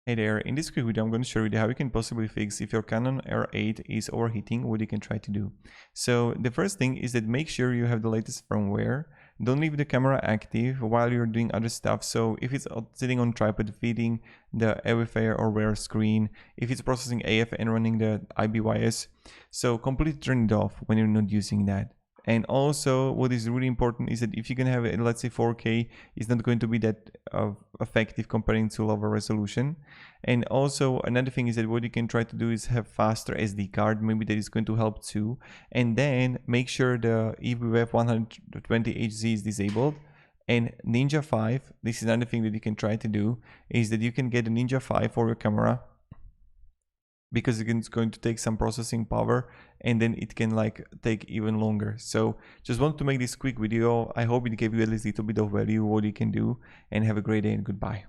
Hey there, in this quick video I'm going to show you how you can possibly fix if your Canon R8 is overheating, what you can try to do. So the first thing is that make sure you have the latest firmware. Don't leave the camera active while you're doing other stuff. So if it's sitting on tripod feeding the AVFR or wear screen, if it's processing AF and running the IBYS, so completely turn it off when you're not using that. And also what is really important is that if you can have it, let's say 4K, it's not going to be that effective comparing to lower resolution. And also another thing is that what you can try to do is have faster SD card, maybe that is going to help too. And then make sure the EVF 120HZ is disabled. And Ninja 5, this is another thing that you can try to do, is that you can get a Ninja 5 for your camera, because it's going to take some processing power and then it can like take even longer. So just want to make this quick video. I hope it gave you at least a little bit of value what you can do, and have a great day and goodbye.